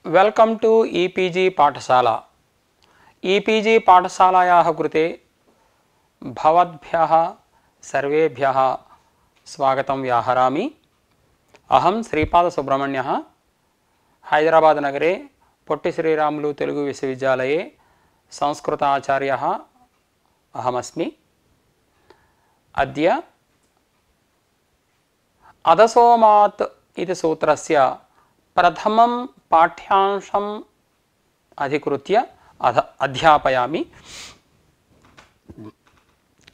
Welcome to e-PG पाठशाला। E-PG पाठशालायाः कृते भवद्भ्यः सर्वेभ्यः स्वागतं व्याहरामि। अहं श्रीपादसुब्रह्मण्यः हैदराबाद नगरे पोट्टि श्रीरामुलु तेलुगु विश्वविद्यालये संस्कृताचार्यः अहमस्मि। अद्य अदसोमात् इति सूत्रस्य प्रथमं पाठ्यांशम् अधिकृत्य अध्यापयामि।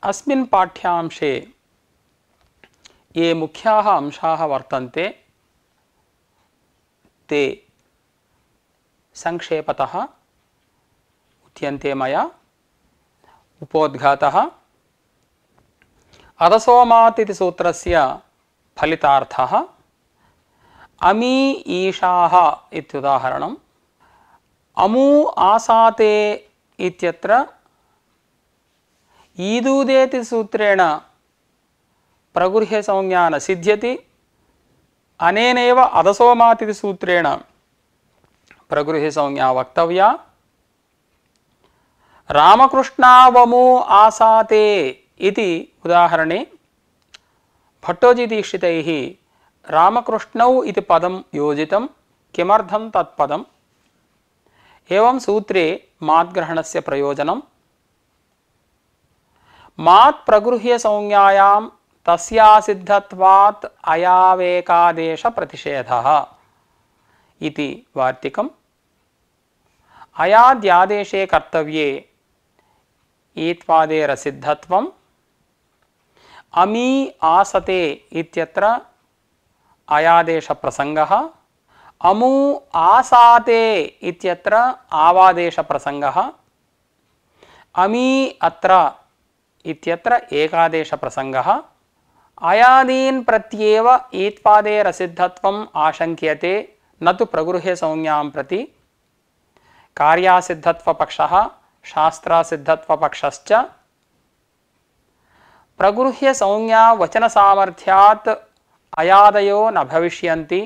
अस्मिन् पाठ्यांशे ये मुख्याः अंशाः वर्तन्ते ते संक्षेपतः उच्यन्ते मया। उपोद्घातः अदसोमात् इति सूत्रस्य फलितार्थः अमी ईशाः इत्युदाहरणम्। अमू आसाते इत्यत्र ईदूदेति सूत्रेण प्रगृह्यसंज्ञा न सिद्ध्यति। अनेनैव अदसोमात् इति सूत्रेण प्रगृह्यसंज्ञा वक्तव्या। रामकृष्णावमू आसाते इति उदाहरणे भट्टोजीदीक्षितैः रामकृष्णौ इति पदं योजितं। किमर्थं तत्पदम्? एवं सूत्रे मात्ग्रहणस्य प्रयोजनं। मात् प्रगृह्य संज्ञायां तस्यासिद्धत्वात् अयावेकादेश प्रतिषेधः इति वार्तिकम्। अयाद्यादेशे कर्तव्ये ईत्वादेरसिद्धत्वम्। अमी आसते इत्यत्र अयादेश प्रसंगः। अमू आसाते इत्यत्र आवादेश प्रसंगः। अमी अत्र इत्यत्र एकादेश प्रसंगः। अयादीन् प्रत्येव ईत्वादेरसिद्धत्वम् आशंक्यते न तु प्रगृह्य संज्ञां प्रति। कार्यासिद्धत्वपक्षः शास्त्रासिद्धत्वपक्षश्च प्रगृह्य संज्ञा वचन सामर्थ्यात् अयादयो न भविष्यन्ति।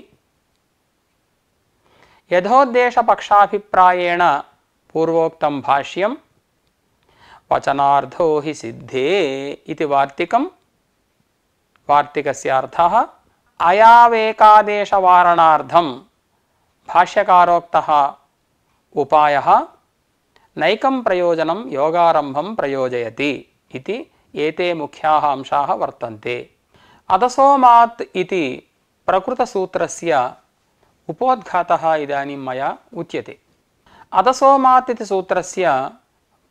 यथोद्देश पक्षाभिप्रायेण पूर्वोक्तं भाष्यं वचनार्थो हि सिद्धे इति वार्तिकं। वार्तिकस्य अर्थः अयावेकादेशवारणार्थं भाष्यकारोक्तः उपायः नैकं प्रयोजनं योगारम्भं प्रयोजयति इति एते मुख्याः अंशाः वर्तन्ते। अदसोमात् इति प्रकृतसूत्रस्य उपोद्घातः इदानीं मया उच्यते। अदसोमात् इति सूत्रस्य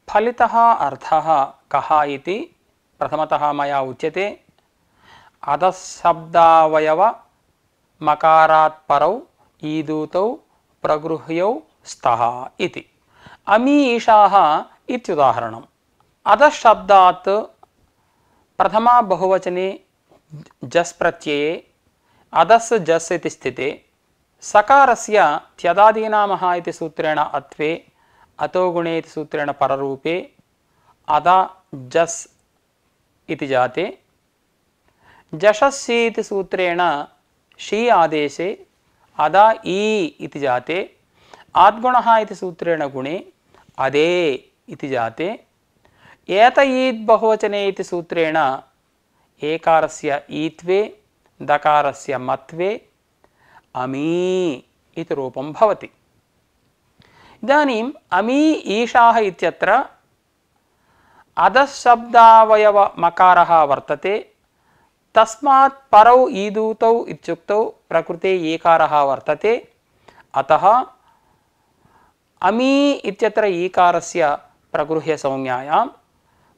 फलितः अर्थः कः इति प्रथमतः मया उच्यते। अदशब्दावयव मकारात् परौ ईदूतौ प्रगृह्यौ स्तः इति। अमी ईशाः इत्युदाहरणम्। अदशब्दात् प्रथमा बहुवचने जस् प्रत्यये अदस् जस् इति स्थिते सकारस्य त्यदादीनामः इति सूत्रेण अत्वे अतो गुणे इति सूत्रेण पररूपे अदा जस् इति जाते। जशस्सी इति सूत्रेण शी आदेशे अदा ई इति जाते। आद्गुणः इति सूत्रेण गुणे अदे इति जाते। एतयीद् बहुवचने इति सूत्रेण एकारस्य ईत्वे दकारस्य मत्वे अमी इति रूपं भवति। इदानीम् अमी ईशाः इत्यत्र अदशब्दावयव मकारः वर्तते। तस्मात् परौ ईदूतौ इत्युक्तौ प्रकृते ईकारः वर्तते। अतः अमी इत्यत्र ईकारस्य प्रगृह्य संज्ञायां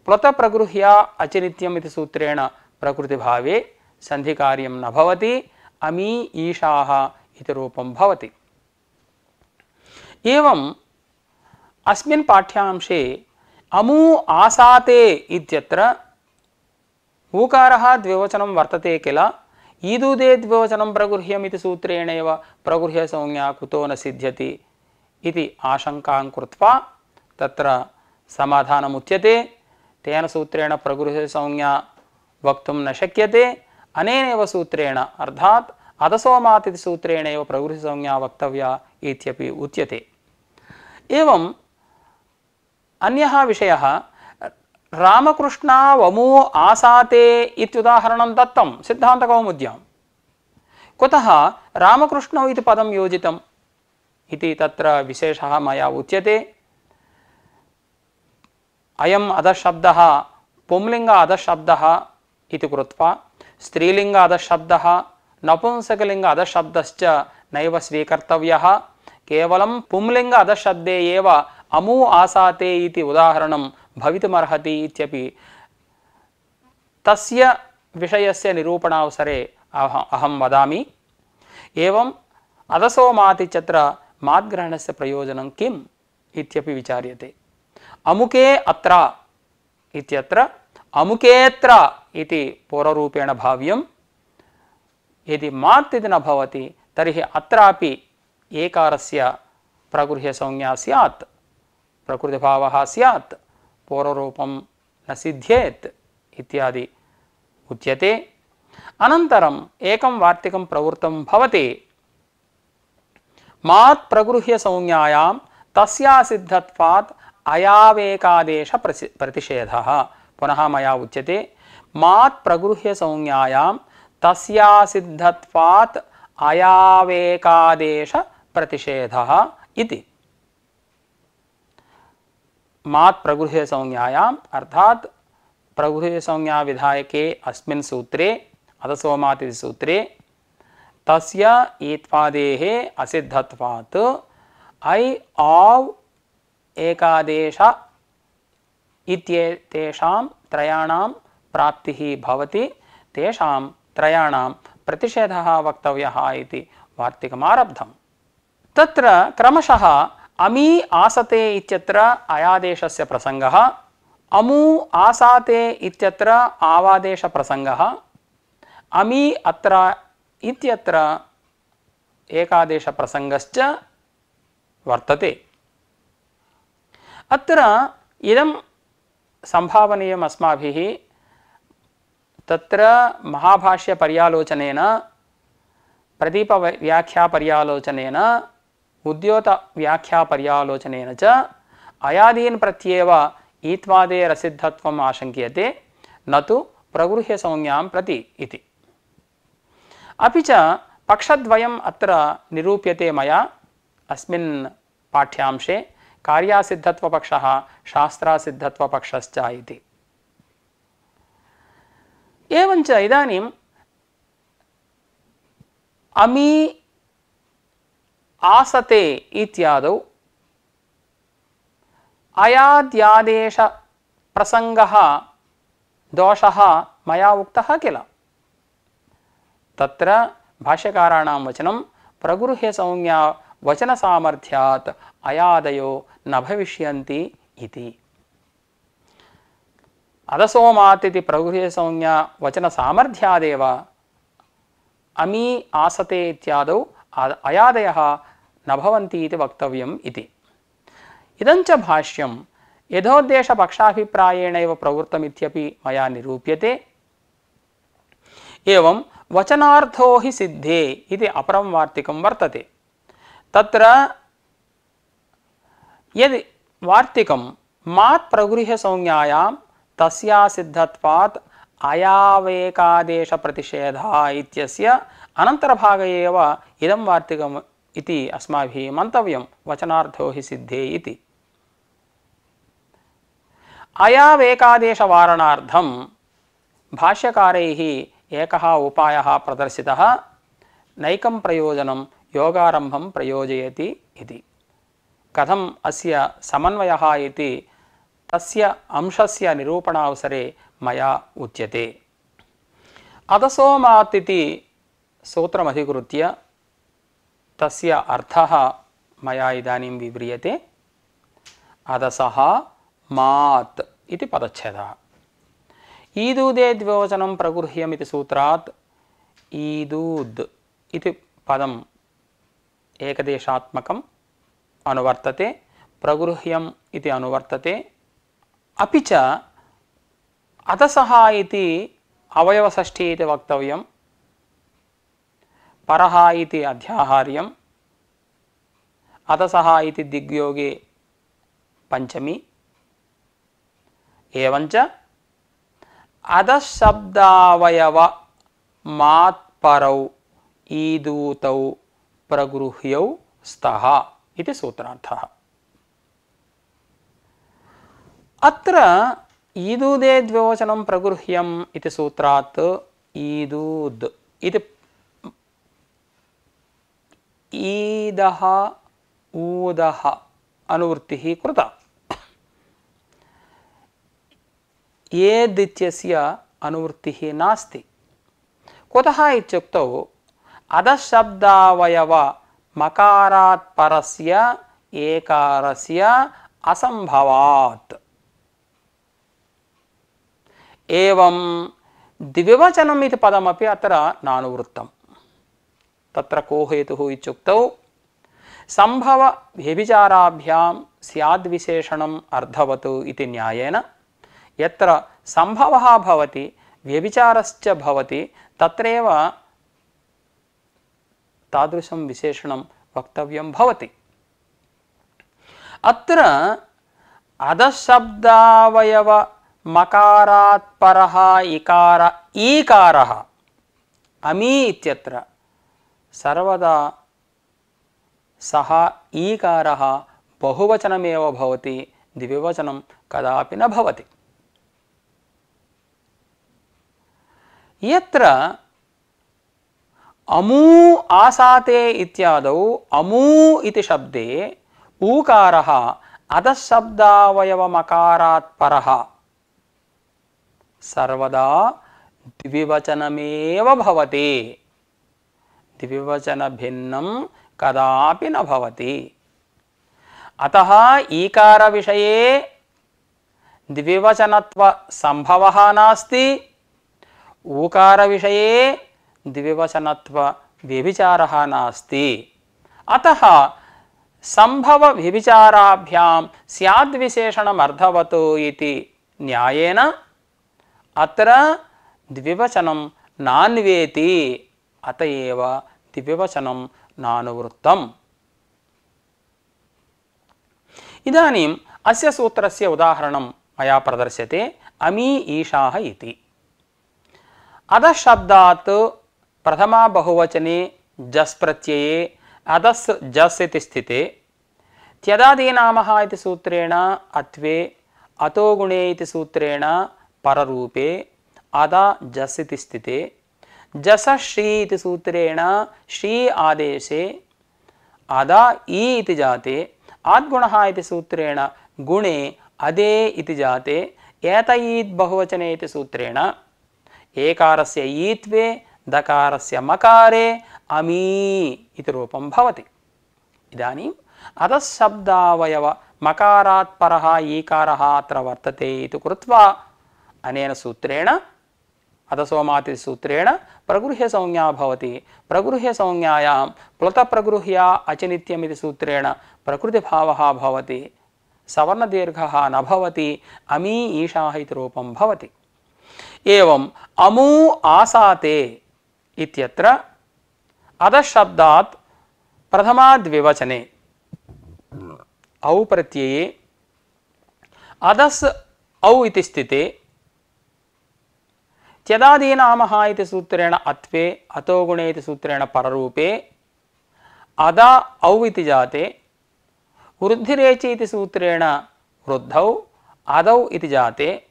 प्लुत प्रगृह्य अचिनित्यम् इति सूत्रेण प्रकृतिभावे संधिकार्यं न भवति। अमी ईशाः इति रूपं भवति। एवम् अस्मिन् पाठ्यांशे अमू आसाते इत्यत्र ऊकारः द्विवचनं वर्तते किल। ईदूदे द्विवचनं प्रगृह्यम् इति सूत्रेणैव प्रगृह्य संज्ञा कुतो न सिद्ध्यति इति आशंकां कृत्वा तत्र समाधानमुच्यते। तेन सूत्रेण प्रगृह्य संज्ञा वक्तुं न शक्यते। अनेनैव सूत्रेण अर्थात् अदसोमात् इति सूत्रेणैव प्रगृह्यसंज्ञा वक्तव्या इत्यपि उच्यते। एवम् अन्यः विषयः रामकृष्णा वमु आसाते इत्युदाहरणं दत्तं सिद्धान्तकौमुद्यां। कुतः रामकृष्णौ इति पदं योजितम् इति तत्र विशेषः मया उच्यते। अयम् अधःशब्दः पुंलिङ्ग अधःशब्दः इति कृत्वा स्त्रीलिङ्ग अधःशब्दः नपुंसकलिङ्ग अधःशब्दश्च नैव स्वीकर्तव्यः। केवलं पुंलिङ्ग अधःशब्दे एव अमु आसाते इति उदाहरणं भवितुमर्हति इत्यपि तस्य विषयस्य निरूपणावसरे अहं वदामि। एवम् अदसोमात् इत्यत्र माद्ग्रहणस्य प्रयोजनं किम् इत्यपि विचार्यते। अमुके अत्र इत्यत्र अमुकेऽत्र इति पूर्वरूपेण भाव्यं। यदि मात् इति न भवति तर्हि अत्रापि एकारस्य प्रगृह्यसंज्ञा स्यात्, प्रकृतिभावः स्यात्, पूर्वरूपं न सिद्ध्येत् इत्यादि उच्यते। अनन्तरम् एकं वार्तिकं प्रवृत्तं भवति। मात् प्रगृह्यसंज्ञायां तस्या सिद्धत्वात् अयावेकादेश प्रतिषेधः। पुनः मया उच्यते मात् प्रगृह्यसंज्ञायां तस्या सिद्धत्वात् अयावेकादेश प्रतिषेधः इति। मात् प्रगृह्यसंज्ञायाम् अर्थात् प्रगृह्यसंज्ञा विधायके अस्मिन् सूत्रे अदसोमात् इति सूत्रे तस्य ईत्वादेः असिद्धत्वात् ऐ आव् एकादेश इत्येतेषां त्रयाणां प्राप्तिः भवति। तेषां त्रयाणां प्रतिषेधः वक्तव्यः इति वार्तिकमारब्धम्। तत्र क्रमशः अमी आसते इत्यत्र अयादेशस्य प्रसङ्गः, अमु आसाते इत्यत्र आवादेशप्रसङ्गः, अमी अत्र इत्यत्र एकादेशप्रसङ्गश्च वर्तते। अत्र इदं संभावनीयम् अस्माभिः। तत्र महाभाष्यपर्यालोचनेन, प्रदीपव्याख्यापर्यालोचनेन, उद्योतव्याख्यापर्यालोचनेन च अयादीन् प्रत्येव ईत्वादेरसिद्धत्वम् आशङ्क्यते, न तु प्रगृह्यसंज्ञां प्रति इति। अपि च पक्षद्वयम् अत्र निरूप्यते मया अस्मिन् पाठ्यांशे, कार्यासिद्धत्वपक्षः शास्त्रासिद्धत्वपक्षश्च इति। एवञ्च इदानीम् अमी आसते इत्यादौ अयाद्यादेश प्रसङ्गः दोषः मया उक्तः किल। तत्र भाष्यकाराणां वचनं प्रगृह्यसंज्ञा वचनसामर्थ्यात् अयादयो न भविष्यन्ति इति। अदसोमात् इति प्रगृह्यसंज्ञा वचनसामर्थ्यादेव अमी आसते इत्यादौ अयादयः न भवन्ति इति वक्तव्यम् इति। इदञ्च भाष्यं यथोद्देशपक्षाभिप्रायेणैव प्रवृत्तमित्यपि मया निरूप्यते। एवं वचनार्थो हि सिद्धे इति अपरं वार्तिकं वर्तते। तत्र यदि वार्तिकं मात् प्रगृह्यसंज्ञायां तस्या सिद्धत्वात् अयावेकादेश प्रतिषेधः इत्यस्य अनन्तरभागे एव इदं वार्तिकम् इति अस्माभिः मन्तव्यं, वचनार्थो हि सिद्धे इति। अयावेकादेशवारणार्थं भाष्यकारैः एकः उपायः प्रदर्शितः, नैकं प्रयोजनं योगारम्भं प्रयोजयति इति। कथम् अस्य समन्वयः इति तस्य अंशस्य निरूपणावसरे मया उच्यते। अदसोमात् इति सूत्रमधिकृत्य तस्य अर्थः मया इदानीं विव्रियते। अदसः मात् इति पदच्छेदः। ईदूदे द्विवचनं प्रगृह्यमिति सूत्रात् ईदूद् इति पदम् एकदेशात्मकम् अनुवर्तते, प्रगृह्यम् इति अनुवर्तते। अपि च अतसः इति अवयवषष्ठी इति वक्तव्यं, परः इति अध्याहार्यं, अतसः इति दिग्योगे पंचमी। एवञ्च अधशब्दावयव मात्परौ ईदूतौ प्रगृह्यौ स्तः इति सूत्रार्थः। अत्र ईदूदे द्विवचनं प्रगृह्यम् इति सूत्रात् ईदूद् इति ईदः ऊदः अनुवृत्तिः कृता। एदित्यस्य अनुवृत्तिः नास्ति। कुतः इत्युक्तौ अधशब्दावयव मकारात् परस्य एकारस्य असंभवात्। एवं द्विवचनम् इति पदमपि अत्र नानुवृत्तम्। तत्र को हेतुः इत्युक्तौ संभव व्यभिचाराभ्यां स्याद्विशेषणम् अर्धवत् इति न्यायेन यत्र संभवः भवति व्यभिचारश्च भवति तत्रैव तादृशं विशेषणं वक्तव्यं भवति। अत्र अधशब्दावयव मकारात् परः इकार ईकारः अमी इत्यत्र सर्वदा सः ईकारः बहुवचनमेव भवति, द्विवचनं कदापि न भवति। यत्र अमू आसाते इत्यादौ अमू इति शब्दे ऊकारः अधशब्दावयवमकारात् परः सर्वदा द्विवचनमेव भवति, द्विवचन भिन्नं कदापि न भवति। अतः ईकार विषये द्विवचनत्व संभवः नास्ति, ऊकार विषये द्विवचनत्व व्यभिचारः नास्ति। अतः संभव व्यभिचाराभ्यां स्याद्विशेषणम् अर्थवत् इति न्यायेन अत्र द्विवचनं नान्वेति, अतएव द्विवचनं नानुवृत्तम्। इदानीम् अस्य सूत्रस्य उदाहरणं मया प्रदर्श्यते। अमी ईशाः इति अधशब्दात् प्रथमा बहुवचने जस् प्रत्यये अधस् जस् इति स्थिते त्यदादीनामः इति सूत्रेण अत्वे अतो गुणे इति सूत्रेण पररूपे अदा जस् इति स्थिते जस श्री इति सूत्रेण श्री आदेशे अदा ई इति जाते आद्गुणः इति सूत्रेण गुणे अदे इति जाते एतयीत् बहुवचने इति सूत्रेण एकारस्य ईत्वे दकारस्य मकारे अमी इति रूपं भवति। इदानीम् अधशब्दावयव मकारात् परः ईकारः अत्र वर्तते इति कृत्वा अनेन सूत्रेण अधसोमाति सूत्रेण प्रगृह्य संज्ञा भवति। प्रगृह्य संज्ञायां प्लुत प्रगृह्या अचिनित्यम् इति सूत्रेण प्रकृतिभावः भवति, सवर्णदीर्घः न भवति, अमी ईशाः इति रूपं भवति। एवं अमू आसाते इत्यत्र अधशब्दात् प्रथमा द्विवचने औ प्रत्यये अधस् औ इति स्थिते त्यदादीनामः इति सूत्रेण अत्वे अतो गुणे इति सूत्रेण पररूपे अदा औ इति जाते वृद्धिरेचि इति सूत्रेण वृद्धौ अदौ इति जाते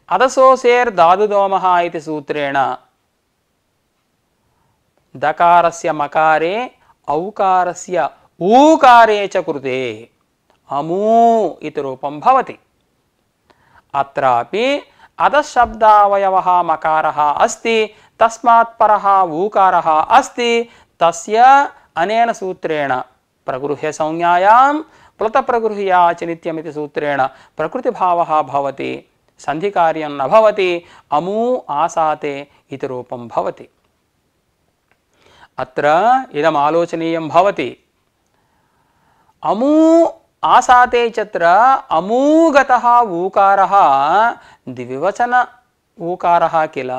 अधसोसेर् धातुदोमः इति सूत्रेण दकारस्य मकारे औकारस्य ऊकारे च कृते अमू इति रूपं भवति। अत्रापि अधशब्दावयवः मकारः अस्ति, तस्मात् परः ऊकारः अस्ति, तस्य अनेन सूत्रेण प्रगृह्य संज्ञायां प्लुत प्रगृह्या अचिनित्यम् इति सूत्रेण प्रकृतिभावः भवति, संधिकार्यं न भवति, अमू आसाते इति रूपं भवति। अत्र इदम् आलोचनीयं भवति। अमू आसाते चत्र अमूगतः ऊकारः द्विवचन ऊकारः किल,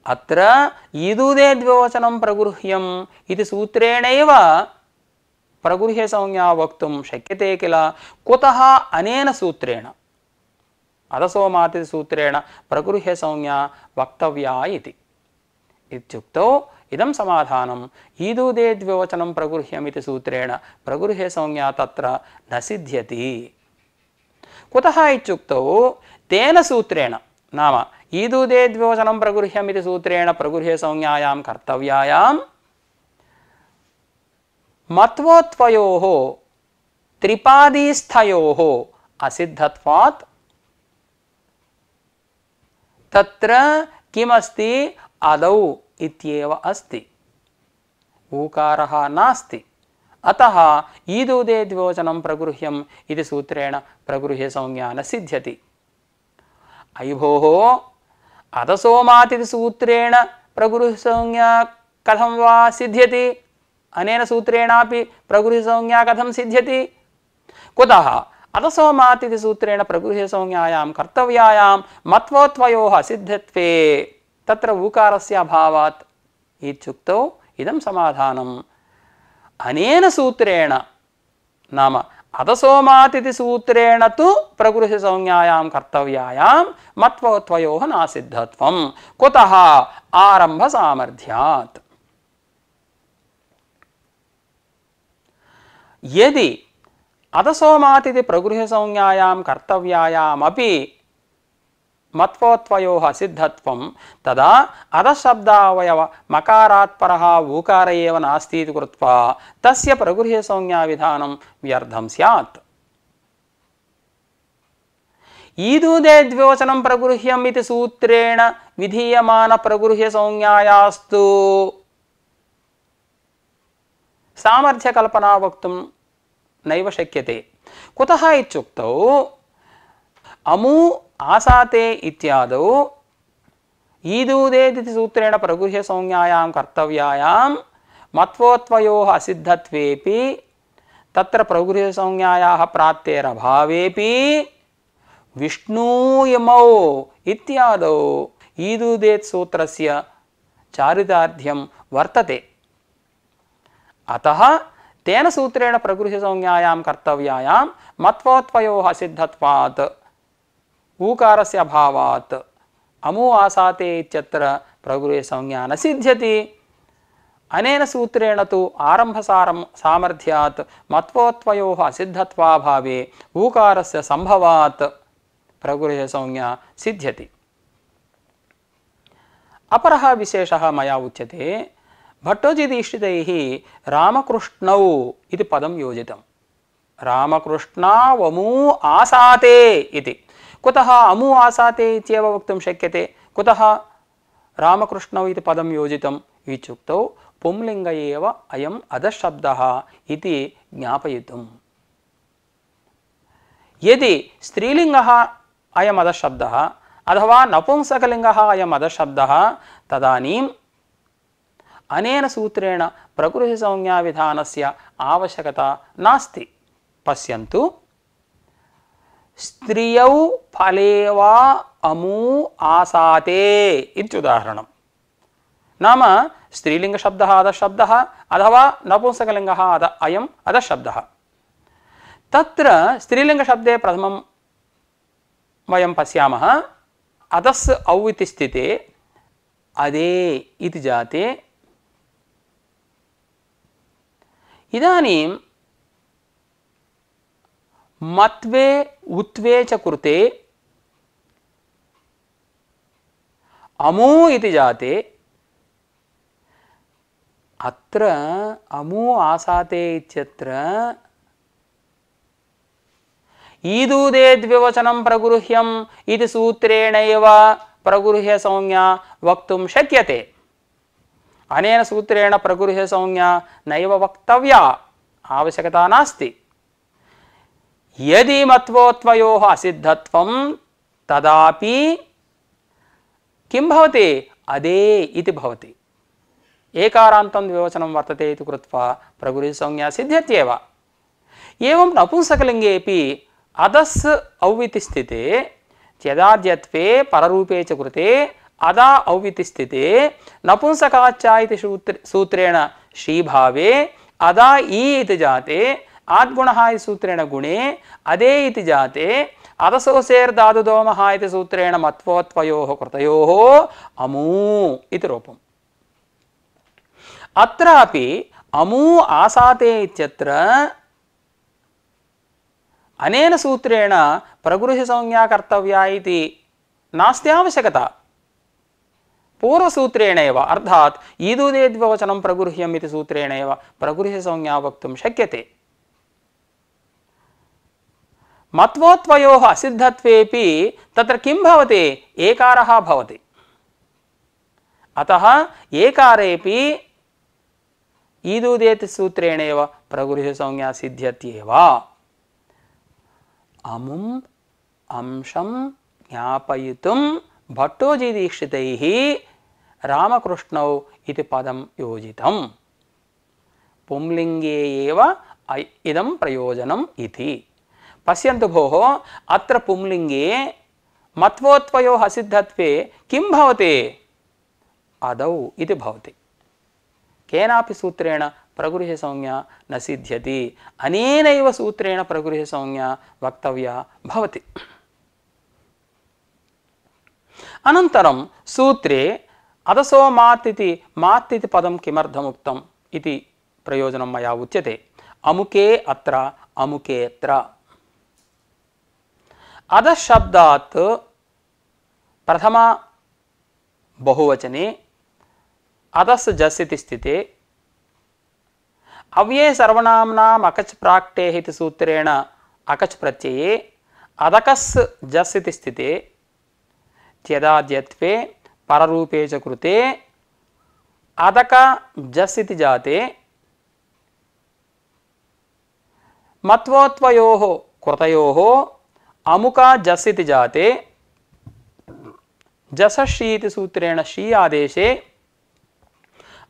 अत्र ईदुदे द्विवचनं प्रगृह्यम् इति सूत्रेणैव प्रगृह्यसंज्ञा वक्तुं शक्यते किल? कुतः अनेन सूत्रेण अधसोमाति सूत्रेण प्रगृह्यसंज्ञा वक्तव्या इति इत्युक्तौ इदं समाधानम् ईदुदे द्विवचनं प्रगृह्यमिति सूत्रेण प्रगृह्यसंज्ञा तत्र न सिद्ध्यति। कुतः इत्युक्तौ तेन सूत्रेण नाम ईदुदे द्विवचनं प्रगृह्यमिति सूत्रेण प्रगृह्यसंज्ञायां कर्तव्यायां मत्वोत्वयोः त्रिपादीस्थयोः असिद्धत्वात् तत्र किमस्ति? आदौ इत्येव अस्ति, ऊकारः नास्ति। अतः ईदुदे द्विवचनं प्रगृह्यम् इति सूत्रेण प्रगृह्यसंज्ञा न सिद्ध्यति। अयि भोः, अधसोमाति सूत्रेण प्रगृह्यसंज्ञा कथं वा सिद्ध्यति? अनेन सूत्रेणापि प्रगृह्यसंज्ञा कथं सिद्ध्यति? कुतः? अधसोमाति सूत्रेण प्रगृह्यसंज्ञायां कर्तव्यायां मत्वोत्वयोः असिद्धत्वे तत्र ऊकारस्य अभावात् इत्युक्तौ इदं समाधानम् अनेन सूत्रेण नाम अधसोमाति सूत्रेण तु प्रगृह्यसंज्ञायां कर्तव्यायां मत्वोत्वयोः नासिद्धत्वं। कुतः? आरम्भसामर्थ्यात्। यदि अधसोमाति प्रगृह्यसंज्ञायां कर्तव्यायामपि मत्वोत्वयोः असिद्धत्वं तदा अधशब्दावयव मकारात् परः ऊकार एव नास्ति इति कृत्वा तस्य प्रगृह्यसंज्ञाविधानं व्यर्थं स्यात्। ईदुदे द्विवचनं प्रगृह्यम् इति सूत्रेण विधीयमान प्रगृह्यसंज्ञायास्तु सामर्थ्यकल्पना वक्तुं नैव शक्यते। कुतः इत्युक्तौ अमु आसाते इत्यादौ ईदुदे इति सूत्रेण प्रगृह्यसंज्ञायां कर्तव्यायां मत्वोत्वयोः असिद्धत्वेपि तत्र प्रगृह्यसंज्ञायाः प्राप्तेरभावेपि विष्णूयमौ इत्यादौ ईदुदे सूत्रस्य चारितार्थ्यं वर्तते। अतः तेन सूत्रेण प्रगृह्यसंज्ञायां कर्तव्यायां मत्वोत्वयोः असिद्धत्वात् ऊकारस्य अभावात् अमु आसाते इत्यत्र प्रगृह्यसंज्ञा न सिद्ध्यति। अनेन सूत्रेण तु आरम्भसामर्थ्यात् मत्वोत्वयोः असिद्धत्वाभावे ऊकारस्य संभवात् प्रगृह्यसंज्ञा सिद्ध्यति। अपरः विशेषः मया उच्यते। भट्टोजिदीक्षितैः रामकृष्णौ इति पदं योजितं। रामकृष्णावमु आसाते इति। कुतः अमु आसाते इत्येव वक्तुं शक्यते? कुतः रामकृष्णौ इति पदं योजितम् इत्युक्तौ पुंलिङ्ग एव अयम् अधशब्दः इति ज्ञापयितुम्। यदि स्त्रीलिङ्गः अयम् अधशब्दः अथवा नपुंसकलिङ्गः अयम् अधशब्दः तदानीम् अनेन सूत्रेण प्रगृह्यसंज्ञाविधानस्य आवश्यकता नास्ति। पश्यन्तु, स्त्रियौ फले वा अमु आसाते इत्युदाहरणं। नाम स्त्रीलिङ्गशब्दः अधशब्दः अथवा नपुंसकलिङ्गः अयम् अधशब्दः। तत्र स्त्रीलिङ्गशब्दे प्रथमं वयं पश्यामः अधस् औ इति स्थिते अदे इति जाते। इदानीं मत्वे उत्वे च कृते अमु इति जाते। अत्र अमु आसाते इत्यत्र ईदुदे द्विवचनं प्रगृह्यम् इति सूत्रेणैव प्रगृह्यसंज्ञा वक्तुं शक्यते। अनेन सूत्रेण प्रगृह्यसंज्ञा नैव वक्तव्या, आवश्यकता नास्ति। यदि मत्वोत्वयोः असिद्धत्वं तदापि किं भवति? अदे इति भवति। एकारान्तं द्विवचनं वर्तते इति कृत्वा प्रगृह्यसंज्ञा सिद्ध्यत्येव। एवं नपुंसकलिङ्गेपि अधस् औ इति स्थिते त्यदाद्यत्वे पररूपे च कृते अदा औ इति स्थिते नपुंसकाच्च इति सूत्रेण श्रीभावे अदा ई इति जाते आद्गुणः इति सूत्रेण गुणे अदे इति जाते अदसोसेर्धातुदोमः इति सूत्रेण मत्वोत्वयोः कृतयोः अमू इति रूपम्। अत्रापि अमू आसाते इत्यत्र अनेन सूत्रेण प्रगृह्यसंज्ञा कर्तव्या इति नास्ति आवश्यकता। पूर्वसूत्रेण एव अर्थात् ईदुदेद्विवचनं प्रगृह्यम् इति सूत्रेण एव प्रगृह्यसंज्ञा वक्तुं शक्यते। मत्वोत्वयोः असिद्धत्वेपि तत्र किं भवति? एकारः भवति। अतः एकारेपि ईदुदेत् सूत्रेण एव प्रगृह्यसंज्ञा सिद्ध्यत्येव। अमुम् अंशं ज्ञापयितुं भट्टोजीदीक्षितैः रामकृष्णौ इति पदं योजितम्। पुंलिङ्गे एव इदं प्रयोजनम् इति। पश्यन्तु भोः, अत्र पुंलिङ्गे मत्वोत्वयोः असिद्धत्वे किं भवति? अदौ इति भवति। केनापि सूत्रेण प्रगृह्यसंज्ञा न सिद्ध्यति। अनेनैव सूत्रेण प्रगृह्यसंज्ञा वक्तव्या भवति। अनन्तरं सूत्रे अदसो मात् इति पदं किमर्थमुक्तम् इति प्रयोजनं मया उच्यते। अमुके अत्र अमुकेऽत्र। अधः शब्दात् प्रथमा बहुवचने अधस् जस् इति स्थिते अव्ये सर्वनाम्नाम् अकच् प्राक्टेः इति सूत्रेण अकच् प्रत्यये अदकस् जस् इति स्थिते त्यदाद्यत्वे पररूपे च कृते अदक जस् इति जाते मत्वोत्वयोः कृतयोः अमुका जस् इति जाते जसषि इति सूत्रेण शी आदेशे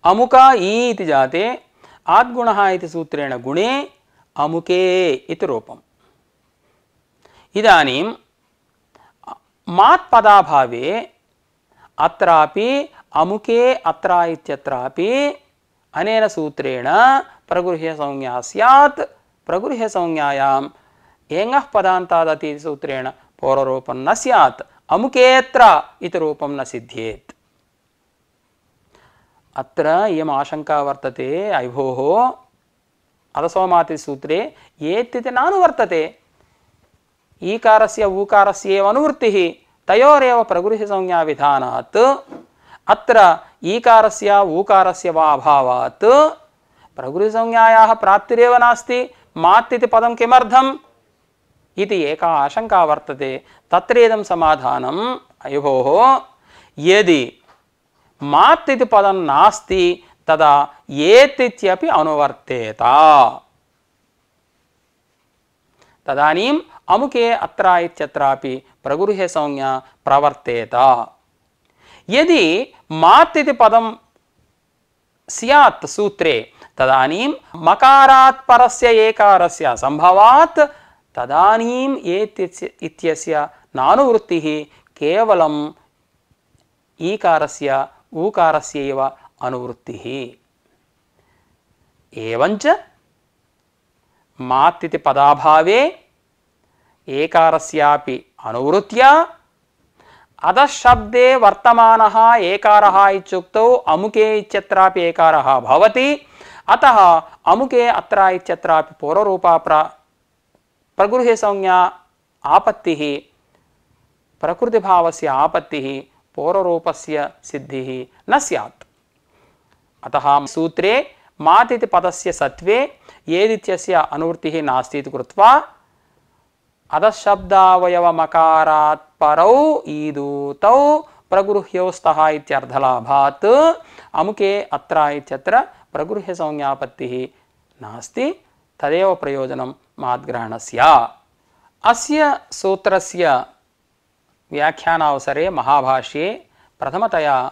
अमुका ई इति जाते आद्गुणः इति सूत्रेण गुणे अमुके इति रूपम्। इदानीं मात्पदाभावे अत्रापि अमुके अत्र इत्यत्रापि अनेन सूत्रेण प्रगृह्यसंज्ञा स्यात्। प्रगृह्यसंज्ञायाम् एङः पदान्तादति सूत्रेण पूर्वरूपं न स्यात्। अमुकेऽत्र इति रूपं न सिद्ध्येत्। अत्र इयम् आशंका वर्तते, अयि भोः अदसोमाति सूत्रे एत् इति नानुवर्तते। ईकारस्य ऊकारस्य एव अनुवृत्तिः, तयोरेव प्रगृह्यसंज्ञा विधानात् अत्र ईकारस्य ऊकारस्य वा अभावात् प्रगृह्यसंज्ञायाः प्राप्तिरेव नास्ति। मात् इति पदं किमर्थम् इति एका आशंका वर्तते। तत्रेदं समाधानम्, अयि भोः यदि मात् इति पदं नास्ति तदा एत् इत्यपि अनुवर्तेत। तदानीम् अमुके अत्र इत्यत्रापि प्रगृह्यसंज्ञा प्रवर्तेत। यदि मात् इति पदं स्यात् सूत्रे तदानीं मकारात् परस्य एकारस्य असम्भवात् तदानीम् एत् इत्यस्य नानुवृत्तिः केवलम् ईकारस्य ऊकारस्य एव अनुवृत्तिः। एवञ्च मात् इति पदाभावे एकारस्यापि अनुवृत्त्या अधः शब्दे वर्तमानः एकारः इत्युक्तौ अमुके इत्यत्रापि एकारः भवति। अतः अमुके अत्र इत्यत्रापि पूर्वरूपा प्रगृह्यसंज्ञा आपत्तिः, प्रकृतिभावस्य आपत्तिः, पूर्वरूपस्य सिद्धिः न स्यात्। अतः सूत्रे मात् इति पदस्य सत्वे एदित्यस्य अनुवृत्तिः नास्ति इति कृत्वा अधःशब्दावयवमकारात् परौ ईदूतौ प्रगृह्यौ स्तः इत्यर्थलाभात् अमुके अत्र इत्यत्र प्रगृह्यसंज्ञापत्तिः नास्ति। तदेव प्रयोजनं माद्ग्रहणस्य। अस्य सूत्रस्य व्याख्यानावसरे महाभाष्ये प्रथमतया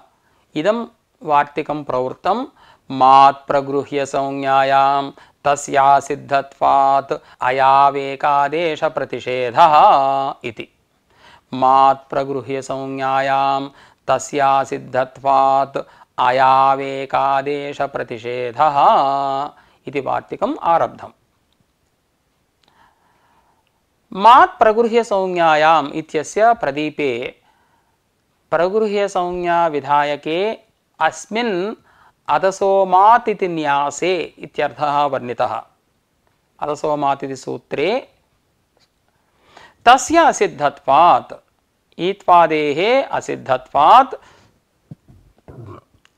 इदं वार्तिकं प्रवृत्तं मात् प्रगृह्यसंज्ञायां तस्या सिद्धत्वात् अयावेकादेश प्रतिषेधः इति। मात् प्रगृह्यसंज्ञायां तस्या सिद्धत्वात् अयावेकादेश प्रतिषेधः इति वार्तिकम् आरब्धम्। मात् प्रगृह्य संज्ञायाम् इत्यस्य प्रदीपे प्रगृह्य संज्ञा विधायके अस्मिन् अदसोमात् इति न्यासे इत्यर्थः वर्णितः। अदसोमात् इति सूत्रे तस्य असिद्धत्वात् ईत्वादेः असिद्धत्वात्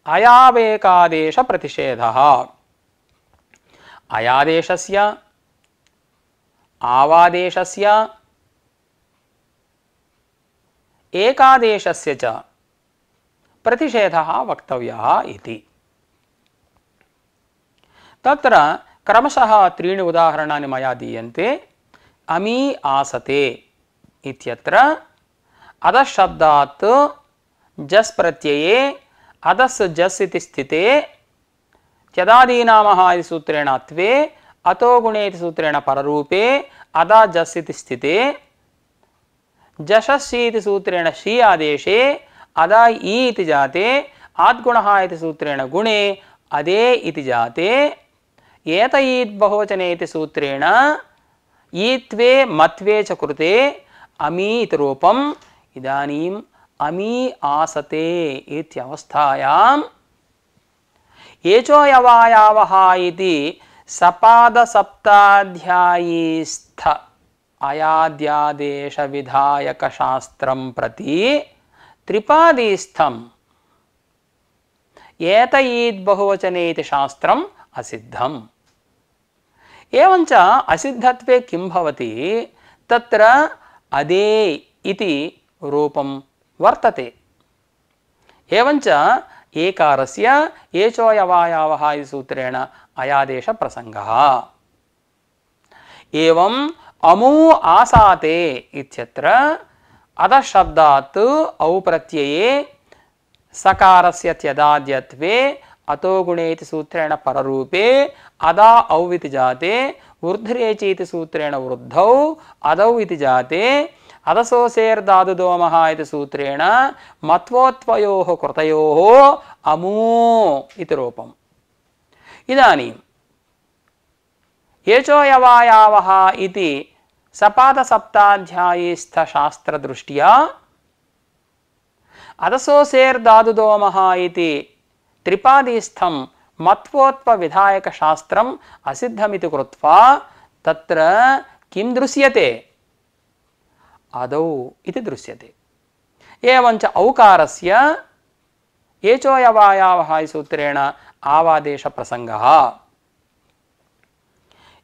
अयावेकादेश प्रतिषेधः। अयादेशस्य आवादेशस्य एकादेशस्य च प्रतिषेधः वक्तव्यः इति। तत्र क्रमशः त्रीणि उदाहरणानि मया दीयन्ते। अमी आसते इत्यत्र अधः शब्दात् जस् प्रत्यये अधस् जस् इति स्थिते त्यदादीनामः इति सूत्रेण अत्वे अतो गुणे इति सूत्रेण पररूपे अदा जस् इति स्थिते जशस्सी इति सूत्रेण शी आदेशे अदा ई इति जाते आद्गुणः इति सूत्रेण गुणे अदे इति जाते एतयीत् बहुवचने इति सूत्रेण ईत्वे मत्वे च कृते अमी इति रूपम्। इदानीम् अमी आसते इत्यवस्थायाम् एचोयवायावः इति सपादसप्ताध्यायीस्थ अयाद्यादेश विधायक शास्त्रं प्रति त्रिपादीस्थम् एतयीत् बहुवचने इति शास्त्रम् असिद्धम्। एवञ्च असिद्धत्वे किं भवति, तत्र अदे इति रूपं वर्तते। एवञ्च एकारस्य एचोयवायावः इति सूत्रेण अयादेश प्रसंगः। एवं अमू आसाते इत्यत्र अधः शब्दात् औ प्रत्यये सकारस्य त्यदाद्यत्वे अतो गुणे इति सूत्रेण पररूपे अदा औ इति जाते ऊर्ध्वरेचि इति सूत्रेण वृद्धौ अदौ इति जाते अदसोसेर्दादुदोमः इति सूत्रेण मत्वोत्वयोः कृतयोः अमू इति रूपम्। इदानीम् एचोयवायावः इति सपादसप्ताध्यायीस्थशास्त्रदृष्ट्या अदसोसेर्दादुदोमः इति त्रिपादीस्थं मत्वोत्वविधायकशास्त्रम् असिद्धमिति कृत्वा तत्र किं दृश्यते, अदौ इति दृश्यते। एवञ्च औकारस्य एचोयवायावः सूत्रेण आवादेश प्रसंगः।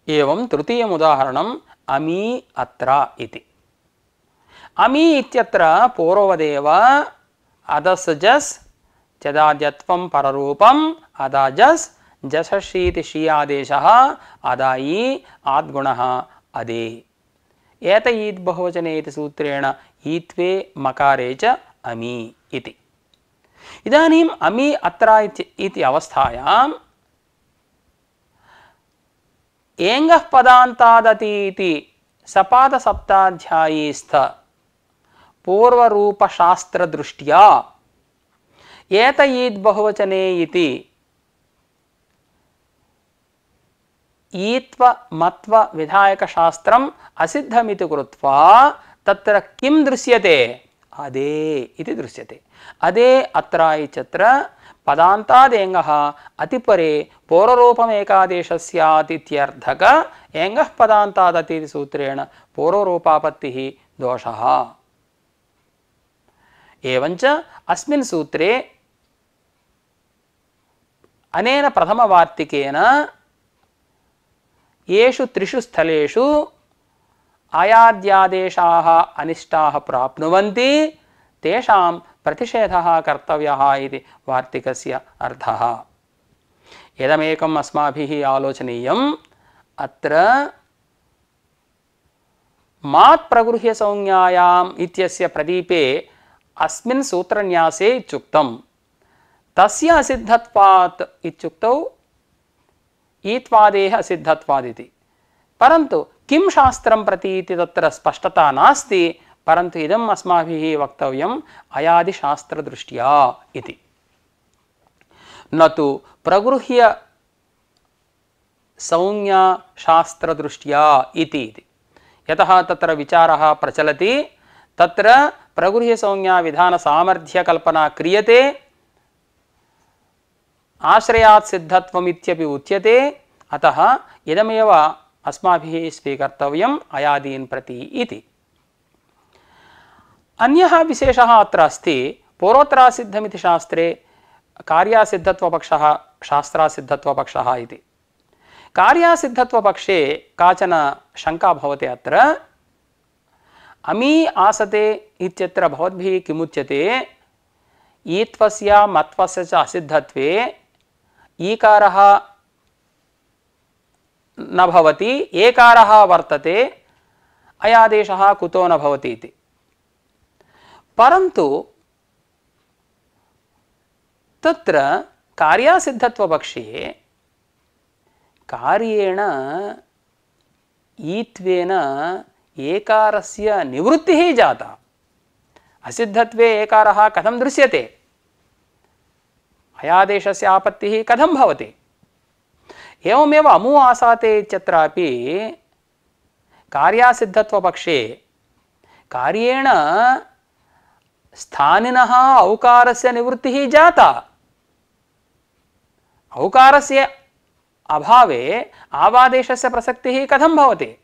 एवं तृतीयम् उदाहरणम् अमी अत्र इति। अमी इत्यत्र पूर्ववदेव अदस् जस् त्यदाद्यत्वं पररूपम् अदा जस् जशशीति शी आदेशः अदायी आद्गुणः अदे एतयीत् बहुवचने इति सूत्रेण ईत्वे मकारे च अमी इति। इदानीम् अमी अत्र इति अवस्थायाम् एङ्गः पदान्तादति इति सपादसप्ताध्यायीस्थ पूर्वरूपशास्त्रदृष्ट्या एतयीत् बहुवचने इति ईत्व मत्व विधायकशास्त्रम् असिद्धमिति कृत्वा तत्र किं दृश्यते, अदे इति दृश्यते। अदे अत्र इत्यत्र पदान्तादेङ्गः अतिपरे पूर्वरूपमेकादेशस्यात् इत्यर्थक एङ्गः पदान्तादति इति सूत्रेण पूर्वरूपापत्तिः दोषः। एवञ्च अस्मिन् सूत्रे अनेन प्रथमवार्तिकेन येषु त्रिषु स्थलेषु आयाद्यादेशाः अनिष्टाः प्राप्नुवन्ति तेषां प्रतिषेधः कर्तव्यः इति वार्तिकस्य अर्थः। इदमेकम् अस्माभिः आलोचनीयम्। अत्र मात् प्रगृह्य संज्ञायाम् इत्यस्य प्रदीपे अस्मिन् सूत्रन्यासे इत्युक्तं तस्य असिद्धत्वात् इत्युक्तौ ईत्वादेः असिद्धत्वादिति। परन्तु किं शास्त्रं प्रति इति तत्र स्पष्टता नास्ति, परन्तु इदम् अस्माभिः वक्तव्यम् अयादिशास्त्रदृष्ट्या इति। न तु प्रगृह्य संज्ञा शास्त्रदृष्ट्या इति। यतः तत्र विचारः प्रचलति, तत्र प्रगृह्यसंज्ञा विधानसामर्थ्यकल्पना क्रियते, आश्रयात् सिद्धत्वम् इत्यपि उच्यते। अतः इदमेव अस्माभिः स्वीकर्तव्यम् अयादीन् प्रति इति। अन्यः विशेषः अत्र अस्ति। पूर्वोत्तरासिद्धमिति शास्त्रे कार्यासिद्धत्वपक्षः शास्त्रासिद्धत्वपक्षः इति। कार्यासिद्धत्वपक्षे काचन शङ्का भवति। अत्र अमी आसते इत्यत्र भवद्भिः किमुच्यते? ईत्वस्य मत्वस्य च असिद्धत्वे ईकारः न भवति, एकारः वर्तते, अयादेशः कुतो न भवति इति। परन्तु तत्र कार्यासिद्धत्वपक्षे कार्येण ईत्वेन एकारस्य निवृत्तिः जाता। असिद्धत्वे एकारः कथं दृश्यते? अयादेशस्य आपत्तिः कथं भवति? एवमेव अमु आसाते इत्यत्रापि कार्यासिद्धत्वपक्षे कार्येण स्थानिनः औकारस्य निवृत्तिः जाता। औकारस्य अभावे आवादेशस्य प्रसक्तिः कथं भवति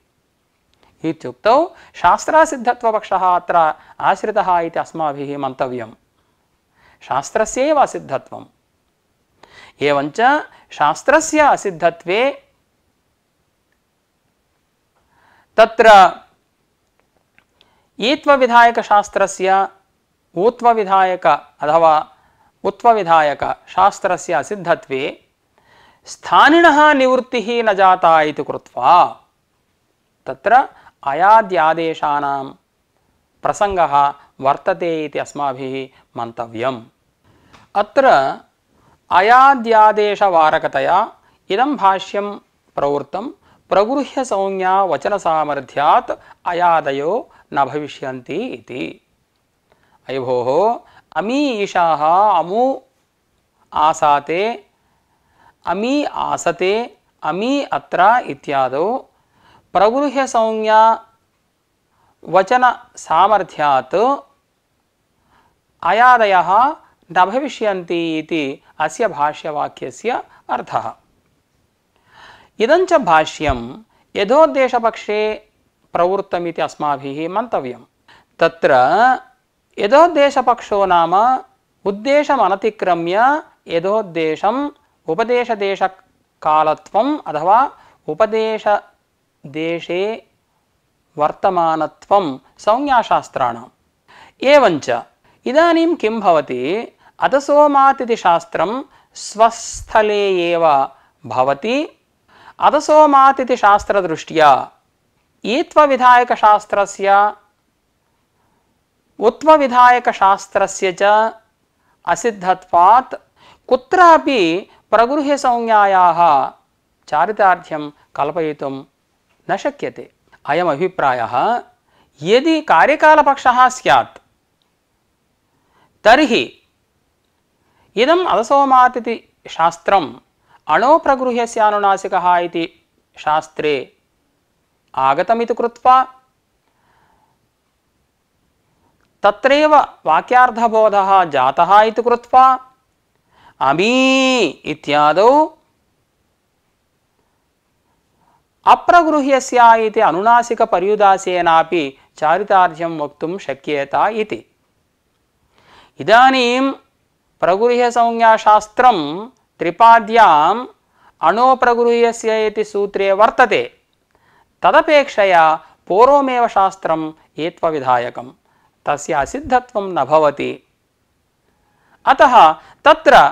इत्युक्तौ शास्त्रासिद्धत्वपक्षः अत्र आश्रितः इति अस्माभिः मन्तव्यम्। शास्त्रस्यैव असिद्धत्वम्। एवञ्च शास्त्रस्य असिद्धत्वे तत्र ईत्वविधायकशास्त्रस्य ऊत्वविधायक अथवा उत्वविधायकशास्त्रस्य असिद्धत्वे स्थानिनः निवृत्तिः न जाता इति कृत्वा तत्र अयाद्यादेशानां प्रसङ्गः वर्तते इति अस्माभिः मन्तव्यम्। अत्र अयाद्यादेशवारकतया इदं भाष्यं प्रवृत्तं। प्रगृह्यसंज्ञा वचनसामर्थ्यात् अयादयो न भविष्यन्ति इति। अयि भोः, अमी ईशाः अमु आसाते, अमी आसते, अमी अत्र इत्यादौ प्रगृह्यसंज्ञा वचनसामर्थ्यात् अयादयः न भविष्यन्ति इति अस्य भाष्यवाक्यस्य अर्थः। इदञ्च भाष्यं यथोद्देशपक्षे प्रवृत्तमिति अस्माभिः मन्तव्यम्। तत्र यथोद्देशपक्षो नाम उद्देशमनतिक्रम्य यथोद्देशम् उपदेशदेशकालत्वम् अथवा उपदेशदेशे वर्तमानत्वं संज्ञाशास्त्राणाम्। एवञ्च इदानीं किं भवति? अतसोमात् इति शास्त्रं स्वस्थले एव भवति। अतसोमात् इति शास्त्रदृष्ट्या ईत्वविधायकशास्त्रस्य उत्वविधायकशास्त्रस्य च असिद्धत्वात् कुत्रापि प्रगृह्यसंज्ञायाः चारितार्थ्यं कल्पयितुं न शक्यते। अयम् अभिप्रायः यदि कार्यकालपक्षः स्यात् तर्हि इदम् अतसोमात् इति शास्त्रम् अणोप्रगृह्यस्य अनुनासिकः इति शास्त्रे आगतमिति कृत्वा तत्रैव वाक्यार्थबोधः जातः इति कृत्वा अमी इत्यादौ अप्रगृह्यस्य इति अनुनासिकपर्युदासेनापि चारितार्थ्यं वक्तुं शक्येत इति। इदानीं प्रगृह्यसंज्ञाशास्त्रं त्रिपाद्याम् अणोप्रगृह्यस्य इति सूत्रे वर्तते। तदपेक्षया पूर्वमेव शास्त्रम् एत्वविधायकं, तस्य असिद्धत्वं न भवति। अतः तत्र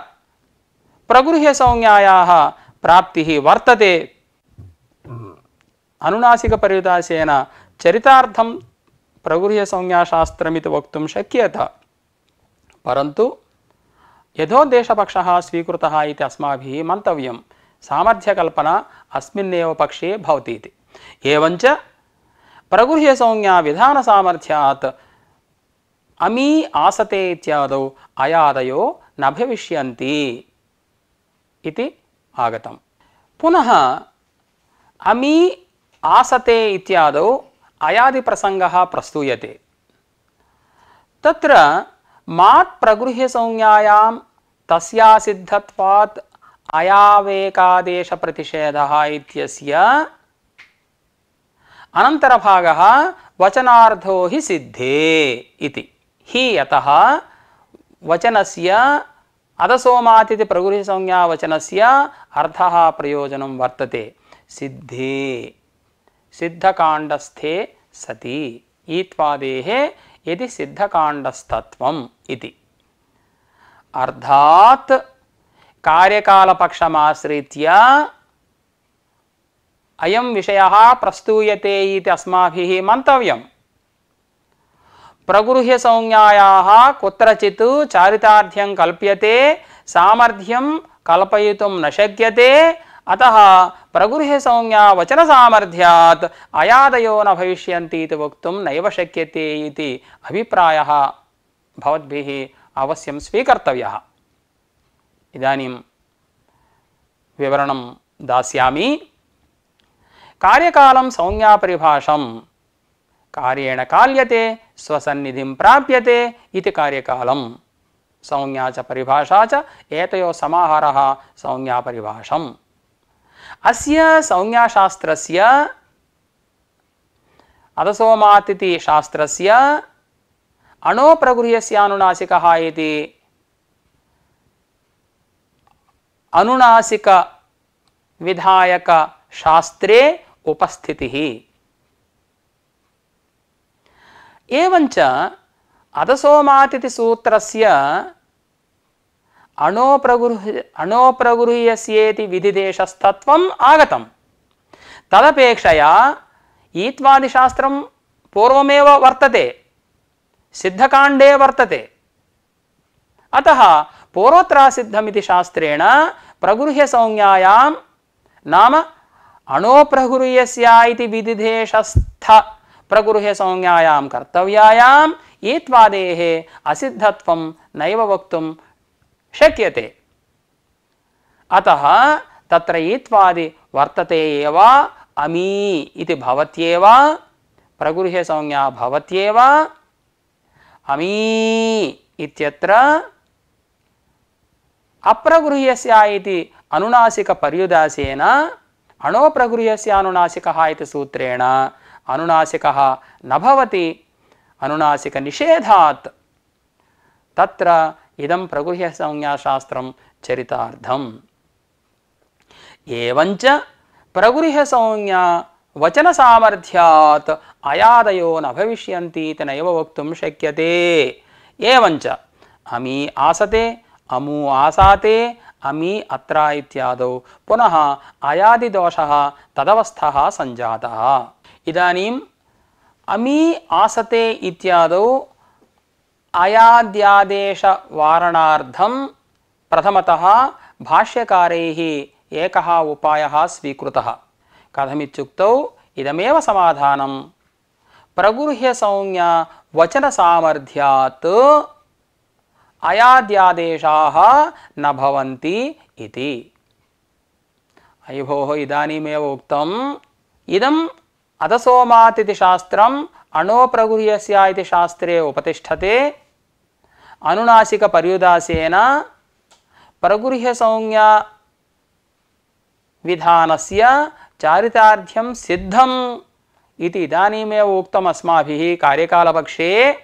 प्रगृह्यसंज्ञायाः प्राप्तिः वर्तते। अनुनासिकपर्युदासेन चरितार्थं प्रगृह्यसंज्ञाशास्त्रमिति वक्तुं शक्येत। परन्तु यथोद्देशपक्षः स्वीकृतः इति अस्माभिः मन्तव्यं। सामर्थ्यकल्पना अस्मिन्नेव पक्षे भवति इति। एवञ्च प्रगृह्यसंज्ञा विधानसामर्थ्यात् अमी आसते इत्यादौ अयादयो न भविष्यन्ति इति आगतम्। पुनः अमी आसते इत्यादौ अयादिप्रसङ्गः प्रस्तूयते। तत्र मात् प्रगृह्यसंज्ञायां तस्यासिद्धत्वात् अयावेकादेशप्रतिषेधः इत्यस्य अनन्तरभागः वचनार्थो हि सिद्धे इति। हि यतः वचनस्य अदसोमातिथि प्रगृह्यसंज्ञावचनस्य अर्थः प्रयोजनं वर्तते सिद्धे सिद्धकाण्डस्थे सति ईत्वादेः यदि सिद्धकाण्डस्थत्वम् इति। अर्थात् कार्यकालपक्षमाश्रित्य अयं विषयः प्रस्तूयते इति अस्माभिः मन्तव्यम्। प्रगृह्यसंज्ञायाः कुत्रचित् चारितार्थ्यं कल्प्यते, सामर्थ्यं कल्पयितुं न शक्यते, अतः प्रगृह्यसंज्ञा वचनसामर्थ्यात् अयादयो न भविष्यन्ति इति वक्तुं नैव शक्यते इति अभिप्रायः भवद्भिः अवश्यं स्वीकर्तव्यः। इदानीं विवरणं दास्यामि। कार्यकालं संज्ञापरिभाषं कार्येण काल्यते स्वसन्निधिं प्राप्यते इति कार्यकालं। संज्ञा च परिभाषा च एतयोः समाहारः संज्ञापरिभाषम्। अस्य संज्ञाशास्त्रस्य अदसोमातिथि शास्त्रस्य अणोप्रगृह्यस्यानुनासिकः इति अनुनासिक विधायक शास्त्रे उपस्थितिः। एवञ्च अदसोमातिथि सूत्रस्य अणोप्रगृह्यस्येति विधिदेशस्तत्वम् आगतम्। तदपेक्षया ईत्वादिशास्त्रं पूर्वमेव वर्तते, सिद्धकाण्डे वर्तते। अतः पूर्वत्रासिद्धमिति शास्त्रेण प्रगृह्यसंज्ञायां नाम अणोप्रगृह्यस्य इति विधिदेशस्थ प्रगृह्यसंज्ञायां कर्तव्यायाम् ईत्वादेः असिद्धत्वं नैव वक्तुं शक्यते। अतः तत्र ईत्वादि वर्तते एव, अमी इति भवत्येव, प्रगृह्यसंज्ञा भवत्येव। अमी इत्यत्र अप्रगृह्यस्य इति अनुनासिकपर्युदासेन अणोप्रगृह्यस्यानुनासिकः इति सूत्रेण अनुनासिकः न भवति। अनुनासिकनिषेधात् तत्र इदं प्रगृह्यसंज्ञाशास्त्रं चरितार्थम्। एवञ्च प्रगृह्यसंज्ञा वचनसामर्थ्यात् अयादयो न भविष्यन्ति इति नैव वक्तुं शक्यते। एवञ्च अमी आसते, अमू आसाते, अमी अत्र इत्यादौ पुनः अयादिदोषः तदवस्थः सञ्जातः। इदानीम् अमी आसते इत्यादौ अयाद्यादेशवारणार्थं प्रथमतः भाष्यकारैः एकः उपायः स्वीकृतः। कथमित्युक्तौ इदमेव समाधानं प्रगृह्यसंज्ञा वचनसामर्थ्यात् अयाद्यादेशाः न भवन्ति इति। अयि भोः, इदानीमेव उक्तम् इदम् अदसोमातिथि शास्त्रम् अणोप्रगृह्यस्य इति शास्त्रे उपतिष्ठते। अनुनासिकपर्युदासेन प्रगृह्यसंज्ञा विधानस्य चारितार्थ्यं सिद्धम् इति इदानीमेव उक्तम् अस्माभिः कार्यकालपक्षे।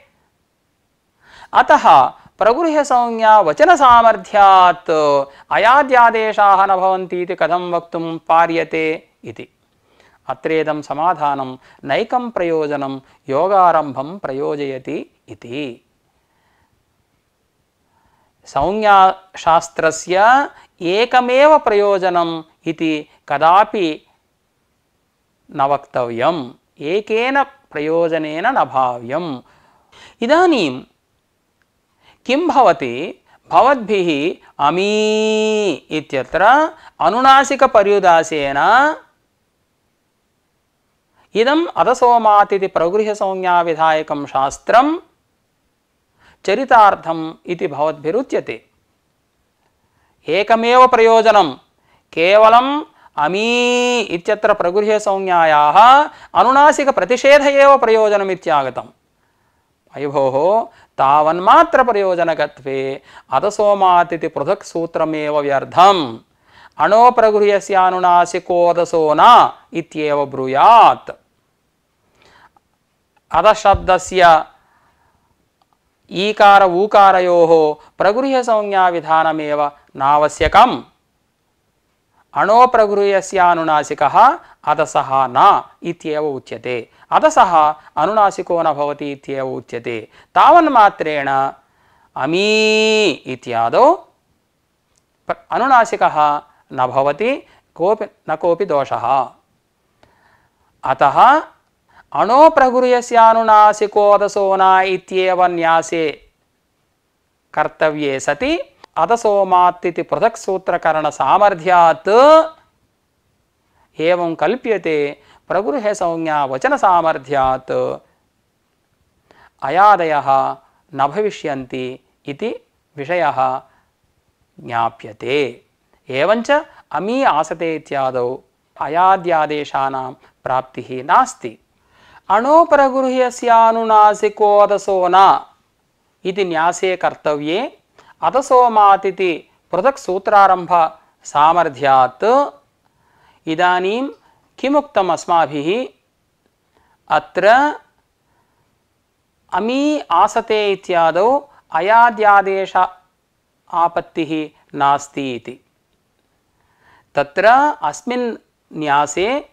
अतः प्रगृह्यसंज्ञा वचनसामर्थ्यात् अयाद्यादेशाः न भवन्ति इति कथं वक्तुं पार्यते इति। अत्रेदं समाधानं नैकं प्रयोजनं योगारम्भं प्रयोजयति इति। संज्ञाशास्त्रस्य एकमेव प्रयोजनम् इति कदापि न वक्तव्यम्, एकेन प्रयोजनेन न भाव्यम्। इदानीं किं भवति, भवद्भिः अमी इत्यत्र अनुनासिकपर्युदासेन इदम् अदसोमातिथि प्रगृह्यसंज्ञाविधायकं शास्त्रं चरितार्थम् इति भवद्भिरुच्यते। एकमेव प्रयोजनं, केवलम् अमी इत्यत्र प्रगृह्यसंज्ञायाः अनुनासिकप्रतिषेध एव प्रयोजनमित्यागतम्। अयि भोः तावन्मात्र प्रयोजनकत्वे अदसोमात् इति पृथक् सूत्रमेव व्यर्थम्। अणोप्रगृह्यस्यानुनासिकोऽदसो न इत्येव ब्रूयात्। अदशब्दस्य ईकार ऊकारयोः प्रगृह्यसंज्ञाविधानमेव नावश्यकम्। अणोप्रगृह्यस्यानुनासिकः अदसः न इत्येव उच्यते। अदसः अनुनासिको न भवति इत्येव उच्यते। तावन्मात्रेण अमी इत्यादौ अनुनासिकः न भवति, कोऽपि दोषः। अतः अणोप्रगृह्यस्यानुनासिकोऽदसो न इत्येव न्यासे कर्तव्ये सति अदसोमात् इति पृथक् सूत्रकरण सामर्थ्यात् एवं कल्प्यते प्रगृह्यसंज्ञा वचन सामर्थ्यात् अयादयः न भविष्यन्ति इति विषयः ज्ञाप्यते। एवञ्च अमी आसते इत्यादौ अयाद्यादेशानां प्राप्तिः नास्ति। अणोप्रगृह्यस्यानुनासिकोऽदसो न इति न्यासे कर्तव्ये अदसोमात् इति पृथक् सूत्रारम्भ सामर्थ्यात् इदानीं किमुक्तम् अस्माभिः? अत्र अमी आसते इत्यादौ अयाद्यादेश आपत्तिः नास्ति इति। तत्र अस्मिन् न्यासे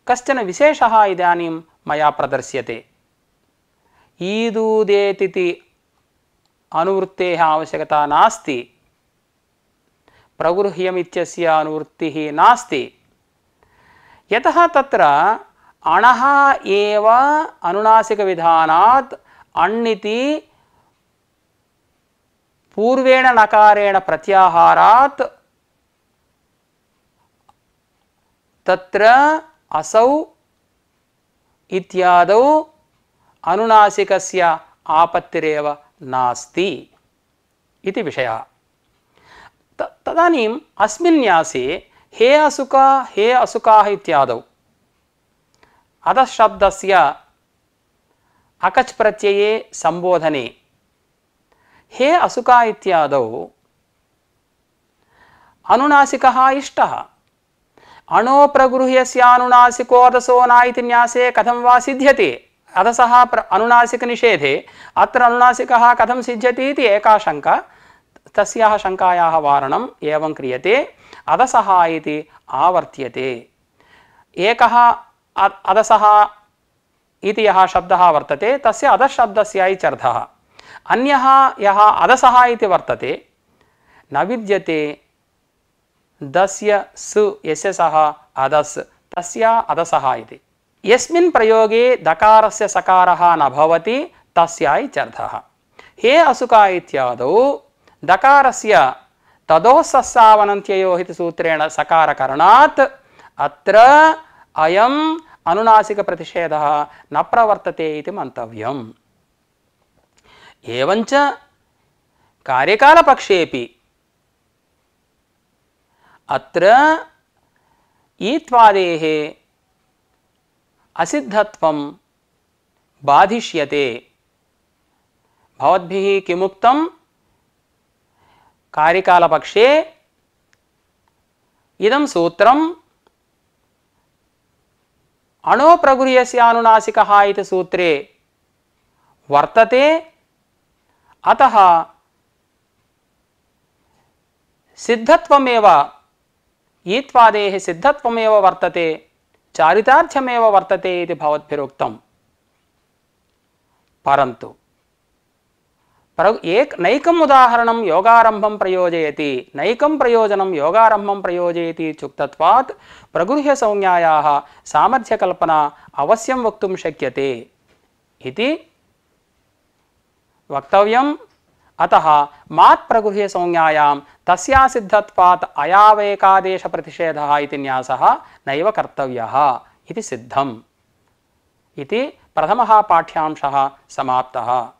कश्चन विशेषः इदानीं मया प्रदर्श्यते। ईदूदेतिति अनुवृत्तेः आवश्यकता नास्ति, प्रगृह्यमित्यस्य अनुवृत्तिः नास्ति। यतः तत्र अणः एव अनुनासिकविधानात् अण्णिति पूर्वेण नकारेण प्रत्याहारात् तत्र असौ इत्यादौ अनुनासिकस्य आपत्तिरेव नास्ति इति विषयः। तदानीम् अस्मिन् न्यासे हे असुक हे असुकाः इत्यादौ अधशब्दस्य अकच् प्रत्यये संबोधने हे असुका इत्यादौ अनुनासिकः इष्टः। अणोप्रगृह्यस्यानुनासिकोऽदसो न इति न्यासे कथं वा सिद्ध्यति? अदसः अनुनासिकनिषेधे अत्र अनुनासिकः कथं सिद्ध्यति इति एका शङ्का। तस्याः शङ्कायाः वारणम् एवं क्रियते। अदसः इति आवर्त्यते। एकः अदसः इति यः शब्दः वर्तते तस्य अधशब्दस्य इत्यर्थः। अन्यः यः अदसः इति वर्तते न विद्यते दस्य सु यस्य सः अदस् तस्य अदसः इति। यस्मिन् प्रयोगे दकारस्य सकारः न भवति तस्य इत्यर्थः। हे असुका इत्यादौ दकारस्य तदोसस्सावनन्त्ययोः इति सूत्रेण सकारकरणात् अत्र अयम् अनुनासिकप्रतिषेधः न प्रवर्तते इति मन्तव्यम्। एवञ्च कार्यकालपक्षेपि अत्र ईत्वादेः असिद्धत्वं बाधिष्यते। भवद्भिः किमुक्तं? कार्यकालपक्षे इदं सूत्रम् अणोप्रगृह्यस्यानुनासिकः इति सूत्रे वर्तते। अतः सिद्धत्वमेव ईत्वादेः सिद्धत्वमेव वर्तते, चारितार्थ्यमेव वर्तते इति भवद्भिरुक्तं। परन्तु नैकम् उदाहरणं योगारम्भं प्रयोजयति, नैकं प्रयोजनं योगारम्भं प्रयोजयति इत्युक्तत्वात् प्रगृह्यसंज्ञायाः सामर्थ्यकल्पना अवश्यं वक्तुं शक्यते इति वक्तव्यम्। अतः मात् प्रगृह्यसंज्ञायां तस्यासिद्धत्वात् अयावेकादेशप्रतिषेधः इति न्यासः नैव कर्तव्यः इति सिद्धम् इति प्रथमः पाठ्यांशः समाप्तः।